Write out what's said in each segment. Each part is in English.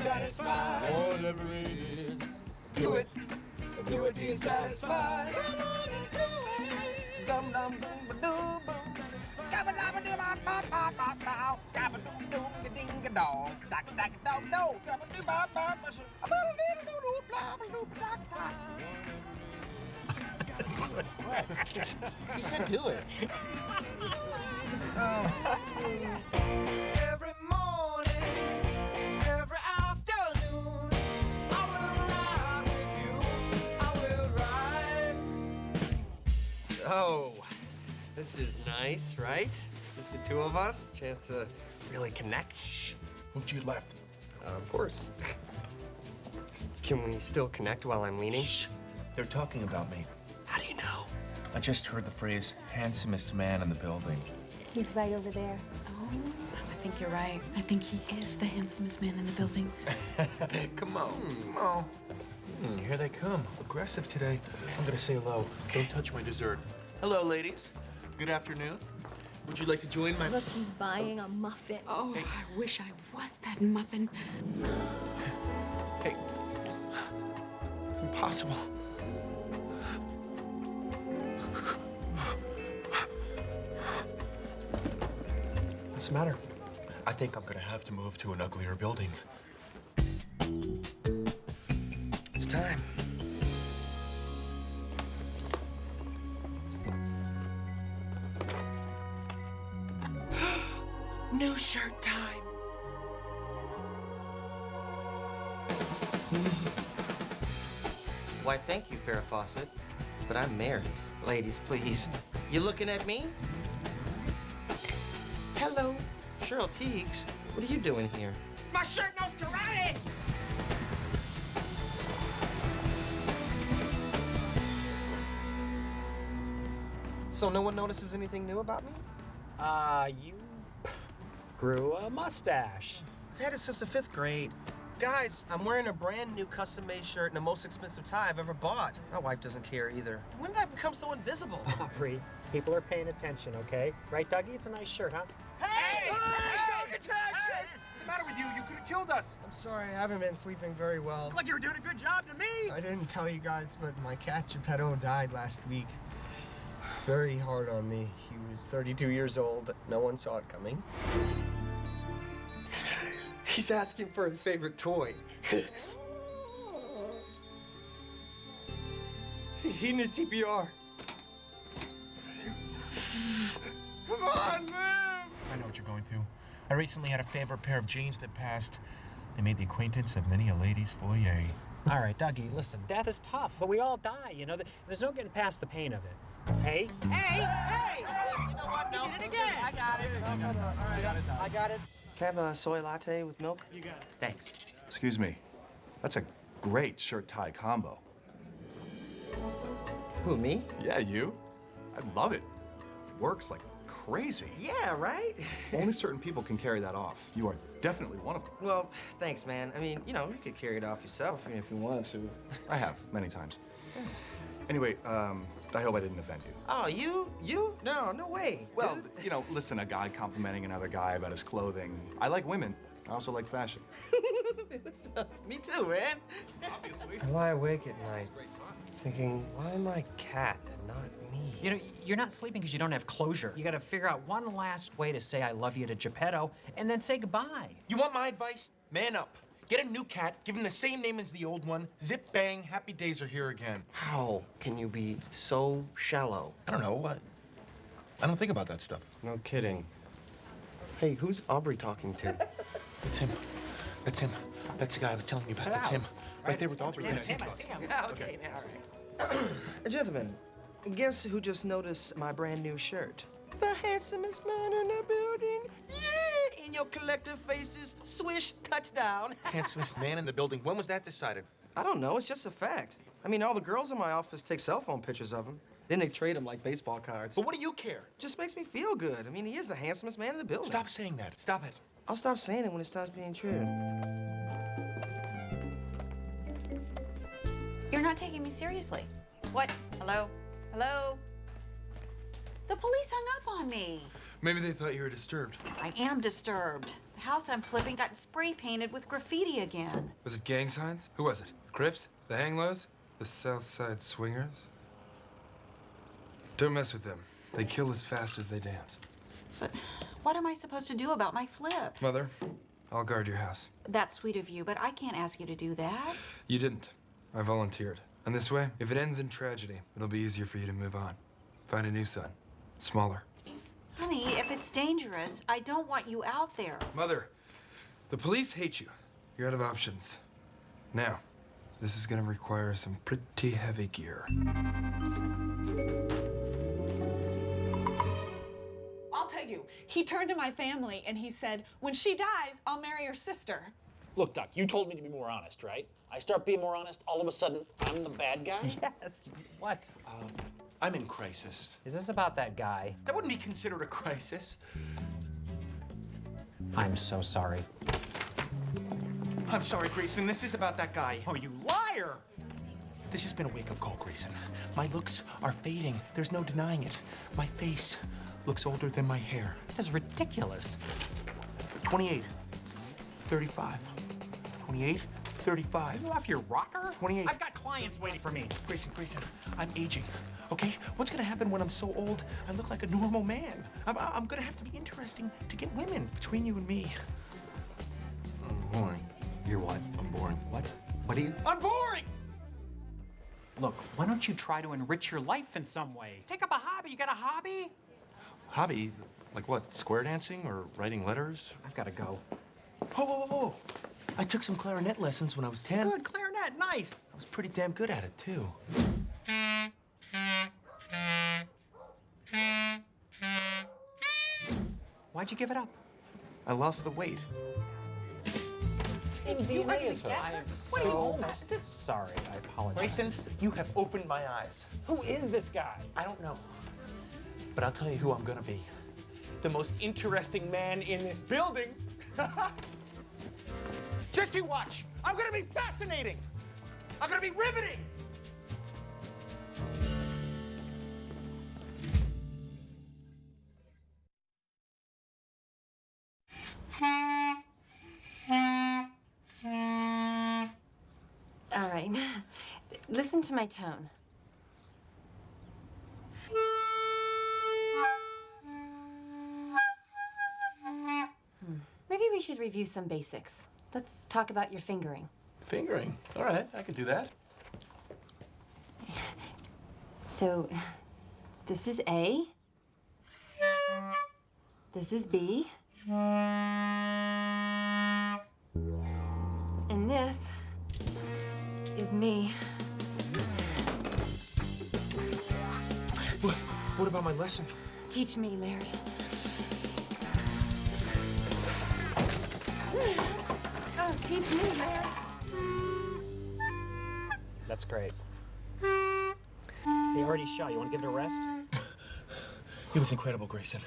satisfied. Whatever it is, Do it. Do it till you're satisfied. Come on and do it. Scum-dum-dum-ba-doo-boo. Scabba-dabba-doo-ba-ba-ba-ba-bow. Scabba-doo-doo-ga-ding-ga-dong. Daka-daka-dog-do. Gabba-doo-ba-ba-ba. Scabba-doo-doo-doo-blah-ba-doo-ba-da-da. He said do it. Every morning, every afternoon, I will ride with you. I will ride. So, this is nice, right? Just the two of us, chance to really connect. Shh. Move to your left. Of course. Can we still connect while I'm leaning? Shh. They're talking about me. How do you know? I just heard the phrase handsomest man in the building. He's right over there. Oh, I think you're right. I think he is the handsomest man in the building. Come on. Come on. Here they come. Aggressive today. I'm gonna say hello. Don't touch my dessert. Hello, ladies. Good afternoon. Would you like to join my... Look, he's buying a muffin. Oh, I wish I was that muffin. Hey. It's impossible. What's the matter? I think I'm gonna have to move to an uglier building. It's time. New shirt time. Why, thank you, Farrah Fawcett, but I'm married. Ladies, please. You looking at me? Hello, Cheryl Teagues. What are you doing here? My shirt knows karate. So no one notices anything new about me? You grew a mustache. I've had it since the 5th grade. Guys, I'm wearing a brand new custom-made shirt and the most expensive tie I've ever bought. My wife doesn't care either. When did I become so invisible? Aubrey, people are paying attention, okay? Right, Dougie? It's a nice shirt, huh? Hey! What's the matter with you? You could have killed us. I'm sorry, I haven't been sleeping very well. Looked like you were doing a good job to me. I didn't tell you guys, but my cat Geppetto died last week. It's very hard on me. He was 32 years old. No one saw it coming. He's asking for his favorite toy. He needs CPR. Come on, man. I know what you're going through. I recently had a favorite pair of jeans that passed. They made the acquaintance of many a lady's foyer. All right, Dougie, listen, death is tough, but we all die, you know? There's no getting past the pain of it. Hey? Hey! You know what? No. You did it again. I got it. I got it. Can I have a soy latte with milk? You got it. Thanks. Excuse me. That's a great shirt-tie combo. Who, me? Yeah, you. I love it. Works like crazy. Yeah, right? Only certain people can carry that off. You are definitely one of them. Well, thanks, man. I mean, you know, you could carry it off yourself if you wanted to. I have, many times. Anyway, I hope I didn't offend you. Oh, you? No way. Well, you know, listen, a guy complimenting another guy about his clothing. I like women. I also like fashion. Me too, man. Obviously. I lie awake at night thinking, why my cat and not me? You know, you're not sleeping because you don't have closure. You gotta figure out one last way to say I love you to Geppetto and then say goodbye. You want my advice? Man up. Get a new cat, give him the same name as the old one. Zip bang, happy days are here again. How can you be so shallow? I don't know, what? I don't think about that stuff. No kidding. Hey, who's Aubrey talking to? That's him. That's him. That's the guy I was telling you about. That's him. Right there with Aubrey. Damn, That's him. I see him. Yeah, okay, all right. Gentlemen, guess who just noticed my brand new shirt? The handsomest man in the building. Yeah, in your collective faces, swish, touchdown. Handsomest man in the building. When was that decided? I don't know, it's just a fact. I mean, all the girls in my office take cell phone pictures of him. Then they trade them like baseball cards. But what do you care? Just makes me feel good. I mean, he is the handsomest man in the building. Stop saying that. Stop it. I'll stop saying it when it stops being true. You're not taking me seriously. What? Hello? Hello? The police hung up on me. Maybe they thought you were disturbed. I am disturbed. house I'm flipping got spray painted with graffiti again. Was it gang signs? Who was it? Crips? The Hang Lows? The South Side Swingers? Don't mess with them. They kill as fast as they dance. But what am I supposed to do about my flip? Mother, I'll guard your house. That's sweet of you, but I can't ask you to do that. You didn't. I volunteered. And this way, if it ends in tragedy, it'll be easier for you to move on. Find a new son. Smaller. Honey, if it's dangerous, I don't want you out there. Mother, the police hate you. You're out of options. Now, this is gonna require some pretty heavy gear. I'll tell you, he turned to my family and he said, when she dies, I'll marry her sister. Look, Doc, you told me to be more honest, right? I start being more honest, all of a sudden, I'm the bad guy? Yes. What? I'm in crisis. Is this about that guy? That wouldn't be considered a crisis. I'm so sorry. I'm sorry, Grayson. This is about that guy. Oh, you liar! This has been a wake-up call, Grayson. My looks are fading. There's no denying it. My face looks older than my hair. That is ridiculous. 28, 35, 28, 35. Are you off your rocker? 28. I've got clients waiting for me. Grayson, I'm aging, okay? What's gonna happen when I'm so old I look like a normal man? I'm gonna have to be interesting to get women between you and me. I'm boring. You're what? I'm boring. What? What are you? I'm boring! Look, why don't you try to enrich your life in some way? Take up a hobby. You got a hobby? Hobby? Like what, square dancing or writing letters? I've got to go. Whoa. I took some clarinet lessons when I was 10. Good, clarinet, nice. I was pretty damn good at it, too. Why'd you give it up? I lost the weight. You ready to get I her? am What are you so holding? Just sorry. I apologize. Grayson, you have opened my eyes. Who is this guy? I don't know. But I'll tell you who I'm gonna be. The most interesting man in this building. Just you watch. I'm gonna be fascinating. I'm gonna be riveting. All right. Listen to my tone. Maybe we should review some basics. Let's talk about your fingering. Fingering. All right, I can do that. So, this is A. This is B. And this is me. What about my lesson? Teach me, Laird. Oh, teach me, Laird. That's great. They already shot. You want to give it a rest? It was incredible, Grayson.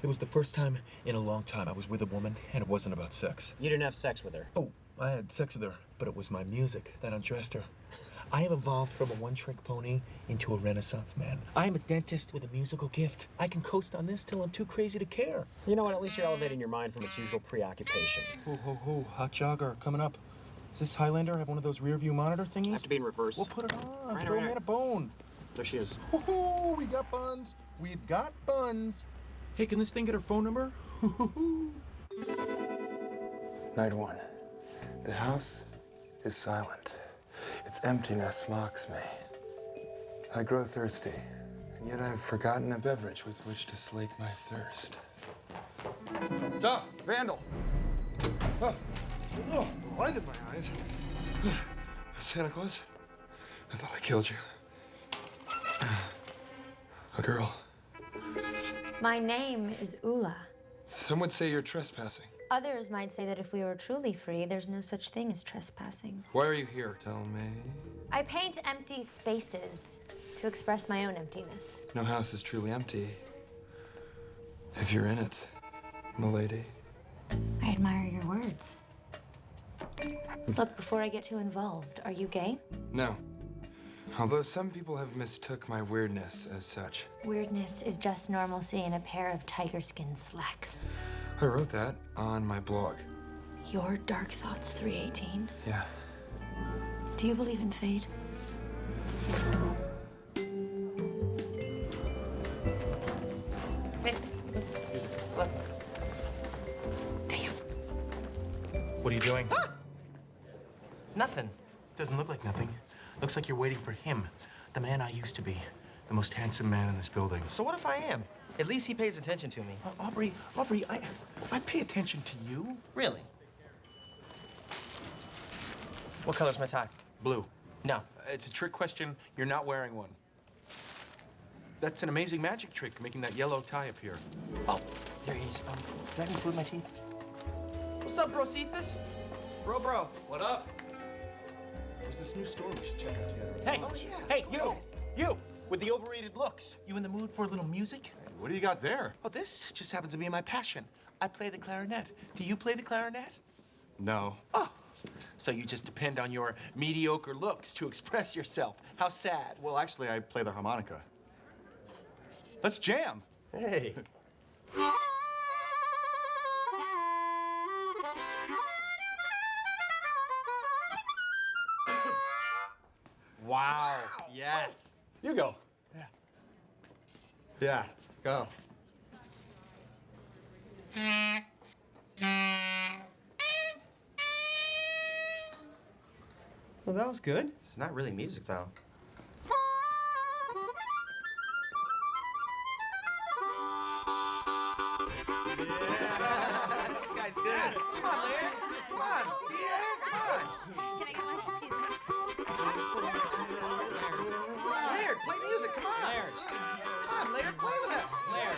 It was the first time in a long time I was with a woman, and it wasn't about sex. You didn't have sex with her. Oh, I had sex with her, but it was my music that undressed her. I have evolved from a one-trick pony into a Renaissance man. I am a dentist with a musical gift. I can coast on this till I'm too crazy to care. You know what? At least you're elevating your mind from its usual preoccupation. Ho, hot jogger coming up. Does this Highlander have one of those rear view monitor thingies? Have to be in reverse. We'll put it on. Right, Throw right, a man a bone. There she is. We got buns. We've got buns. Hey, can this thing get her phone number? Night one. The house is silent. Its emptiness mocks me. I grow thirsty, and yet I've forgotten a beverage with which to slake my thirst. Stop! Vandal! Oh, blinded my eyes. Santa Claus, I thought I killed you. A girl. My name is Ula. Some would say you're trespassing. Others might say that if we were truly free, there's no such thing as trespassing. Why are you here? Tell me. I paint empty spaces to express my own emptiness. No house is truly empty if you're in it, milady. I admire your words. Look, before I get too involved, are you gay? No. Although some people have mistook my weirdness as such. Weirdness is just normalcy in a pair of tiger skin slacks. I wrote that on my blog. Your Dark Thoughts 318. Yeah. Do you believe in fate? Hey. Look. Damn. What are you doing? Ah! Nothing. Doesn't look like nothing. Looks like you're waiting for him, the man I used to be, the most handsome man in this building. So what if I am? At least he pays attention to me. Aubrey, I pay attention to you. Really? What color's my tie? Blue. No. It's a trick question. You're not wearing one. That's an amazing magic trick, making that yellow tie appear. Oh, there he is. Do I have any food in my teeth? What's up, bro, Cephas? Bro. What up? There's this new store we should check out together. Hey, Oh, yeah. hey, you, with the overrated looks. You in the mood for a little music? What do you got there? Oh, this just happens to be my passion. I play the clarinet. Do you play the clarinet? No. Oh, so you just depend on your mediocre looks to express yourself. How sad. Well, actually, I play the harmonica. Let's jam. Hey. Wow. Yes. You go. Yeah, go. Well, that was good. It's not really music, though. This guy's good. Come on, Laird. Come on. See it? Come on. Can I get one? Excuse me. Laird, play music. Come on. Laird. Come on, Laird, play with us. Laird.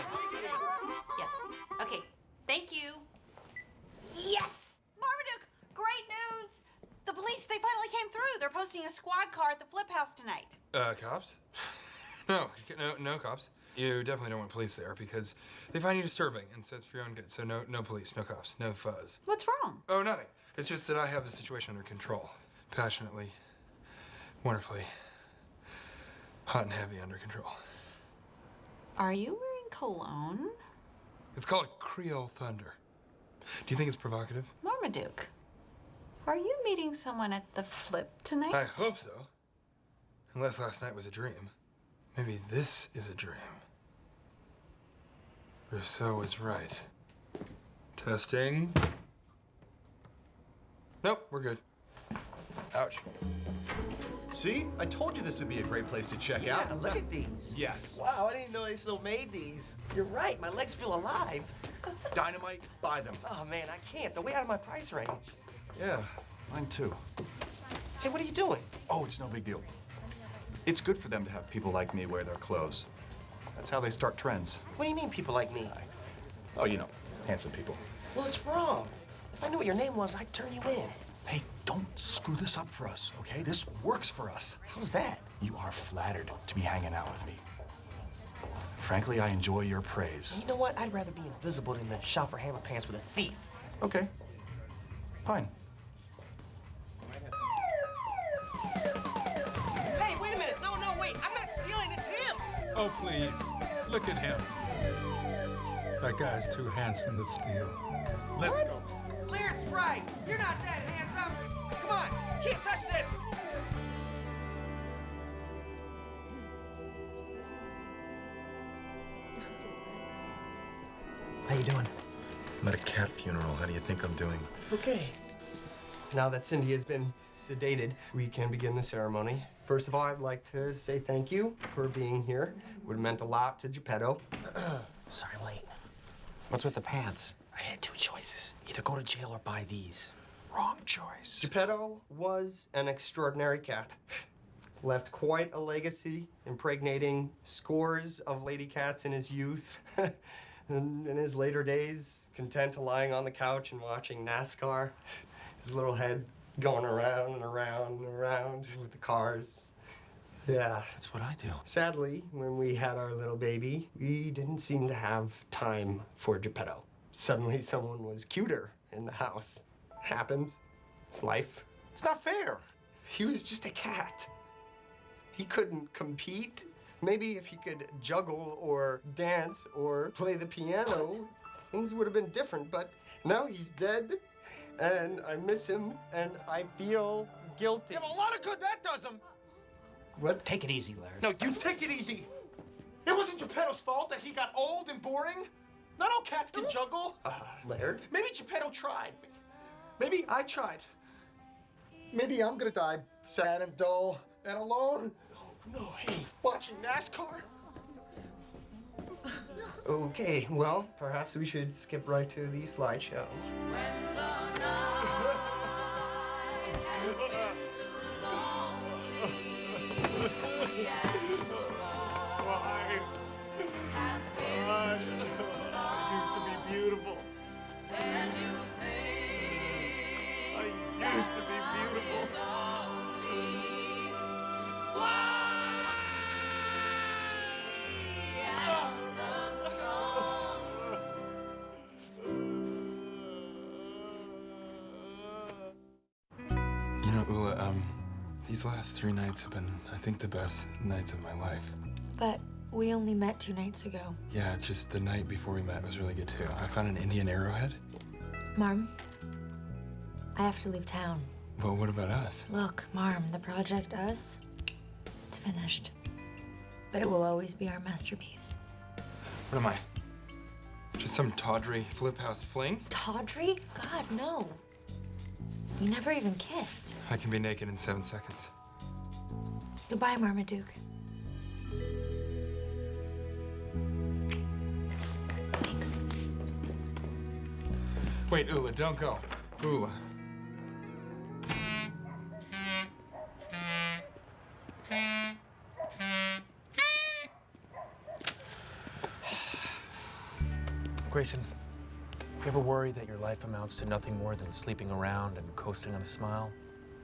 Yes. Okay. Thank you. Yes! Marmaduke, great news! The police, they finally came through. They're posting a squad car at the flip house tonight. Cops? No cops. You definitely don't want police there because they find you disturbing, and so it's for your own good. So no police, no cops, no fuzz. What's wrong? Oh, nothing. It's just that I have the situation under control. Passionately, wonderfully, hot and heavy under control. Are you wearing cologne? It's called Creole Thunder. Do you think it's provocative? Marmaduke, are you meeting someone at the flip tonight? I hope so. Unless last night was a dream. Maybe this is a dream. Rousseau was right. Testing. Nope, we're good. Ouch. See? I told you this would be a great place to check Yeah, out. look at these. Yes. Wow, I didn't know they still made these. You're right, my legs feel alive. Dynamite, buy them. Oh, man, I can't. They're way out of my price range. Yeah, mine too. Hey, what are you doing? Oh, it's no big deal. It's good for them to have people like me wear their clothes. That's how they start trends. What do you mean, people like me? Oh, you know, handsome people. Well, it's wrong. If I knew what your name was, I'd turn you in. Hey, don't screw this up for us, okay? This works for us. How's that? You are flattered to be hanging out with me. Frankly, I enjoy your praise. You know what? I'd rather be invisible than to shop for hammer pants with a thief. Okay. Fine. Hey, wait a minute. No, wait. I'm not stealing. It's him. Oh, please. Look at him. That guy's too handsome to steal. Let's go. Laird's right. You're not that handsome. Come on. Can't touch this. How you doing? I'm at a cat funeral. How do you think I'm doing? Okay. Now that Cindy has been sedated, we can begin the ceremony. First of all, I'd like to say thank you for being here. Would have meant a lot to Geppetto. Sorry I'm late. What's with the pants? I had two choices. Either go to jail or buy these. Wrong choice. Geppetto was an extraordinary cat. Left quite a legacy, impregnating scores of lady cats in his youth. And in his later days, content lying on the couch and watching NASCAR. His little head going around and around and around with the cars. Yeah. That's what I do. Sadly, when we had our little baby, we didn't seem to have time for Geppetto. Suddenly, someone was cuter in the house. Happens. It's life. It's not fair. He was just a cat. he couldn't compete. Maybe if he could juggle or dance or play the piano, things would have been different. But now he's dead, and I miss him, and I feel guilty. Yeah, but a lot of good that does him. What? Take it easy, Larry. No, you take it easy. It wasn't Geppetto's fault that he got old and boring. Not all cats can juggle. Laird? Maybe Geppetto tried. Maybe I tried. Maybe I'm gonna die sad and dull and alone. No, hey, watching NASCAR. Okay, well, perhaps we should skip right to the slideshow. Why? I used to be beautiful. I used to be beautiful. You know, Ula, these last 3 nights have been, I think, the best nights of my life. But we only met 2 nights ago. Yeah, it's just the night before we met was really good, too. I found an Indian arrowhead. Marm, I have to leave town. But what about us? Look, Marm, the project Us, it's finished. But it will always be our masterpiece. What am I? Just some tawdry flip house fling? Tawdry? God, no. We never even kissed. I can be naked in 7 seconds. Goodbye, Marmaduke. Thanks. Wait, Ula, don't go. Ula. Grayson, you ever worry that your life amounts to nothing more than sleeping around and coasting on a smile?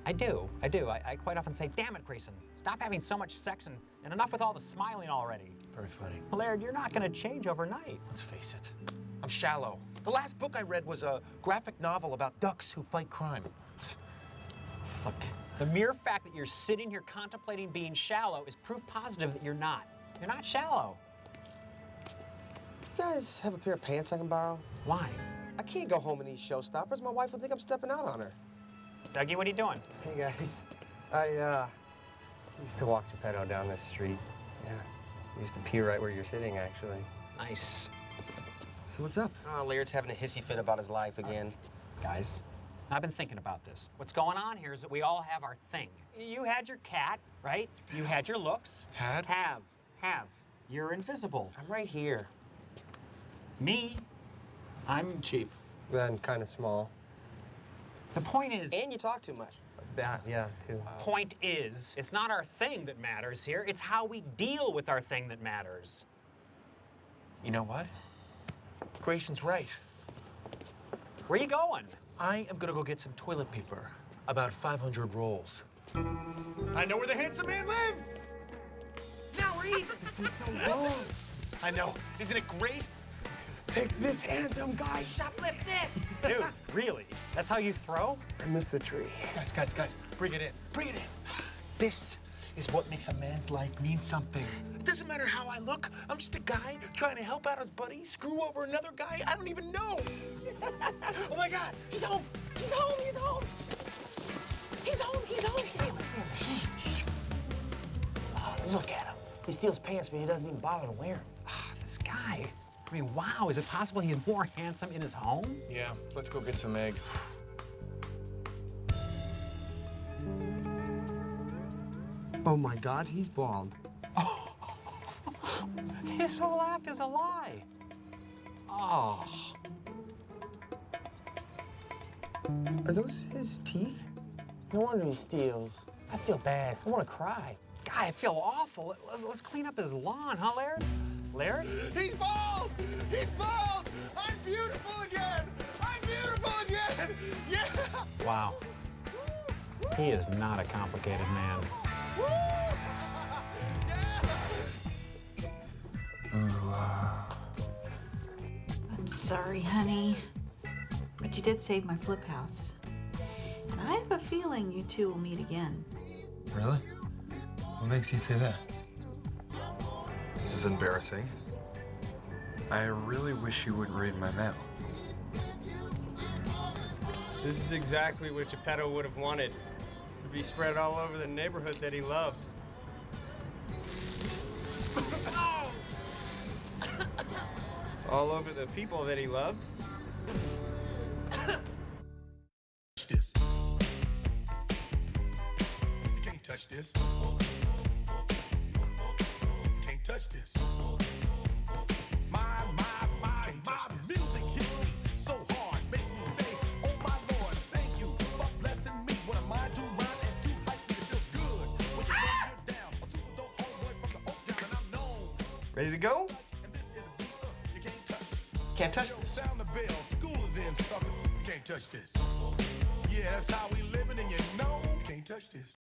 I do. I quite often say, damn it, Grayson, stop having so much sex and enough with all the smiling already. Very funny. Laird, you're not gonna change overnight. Let's face it, I'm shallow. The last book I read was a graphic novel about ducks who fight crime. Look, the mere fact that you're sitting here contemplating being shallow is proof positive that you're not. You're not shallow. You guys have a pair of pants I can borrow? Why? I can't go home in these showstoppers. My wife will think I'm stepping out on her. Dougie, what are you doing? Hey, guys. I used to walk Geppetto down this street. Yeah, used to pee right where you're sitting, actually. Nice. So what's up? Oh, Laird's having a hissy fit about his life again. Guys, I've been thinking about this. What's going on here is that we all have our thing. You had your cat, right? You had your looks. Had? Have. You're invisible. I'm right here. Me, I'm cheap. Then kind of small. The point is... And you talk too much. That, yeah, too. Point is, it's not our thing that matters here. It's how we deal with our thing that matters. You know what? Grayson's right. Where you going? I am gonna go get some toilet paper. About 500 rolls. I know where the handsome man lives! Now we're even. This is so long. I know. Isn't it great? Take this, handsome guy. Shoplift this! Dude, really? That's how you throw? I missed the tree. Guys, bring it in. Bring it in. This is what makes a man's life mean something. It doesn't matter how I look. I'm just a guy trying to help out his buddy, screw over another guy I don't even know. Oh my God, he's home. He's home, he's home. He's home, he's home. See him. Oh, look at him. He steals pants, but he doesn't even bother to wear them. This guy. I mean, wow, is it possible he's more handsome in his home? Yeah, let's go get some eggs. Oh my God, he's bald. His whole act is a lie. Oh. Are those his teeth? No wonder he steals. I feel bad. I want to cry. Guy, I feel awful. Let's clean up his lawn, huh, Laird? Laird? He's bald! He's bald! I'm beautiful again! I'm beautiful again! Yeah! Wow. He is not a complicated man. I'm sorry, honey, but you did save my flip house. And I have a feeling you two will meet again. Really? What makes you say that? This is embarrassing. I really wish you wouldn't read my mail. This is exactly what Geppetto would have wanted, to be spread all over the neighborhood that he loved. All over the people that he loved. This. You can't touch this. Can't touch this. My music hits me so hard, makes me say, oh my Lord, thank you for blessing me. What am I to rhyme and do like me? It feels good when you run it down. A super dope homeboy from the Oak Town, and I'm known. Ready to go? Can't touch this. Sound the bell, school is in, sucker. You can't touch this. Yeah, that's how we living, and you know, you can't touch this.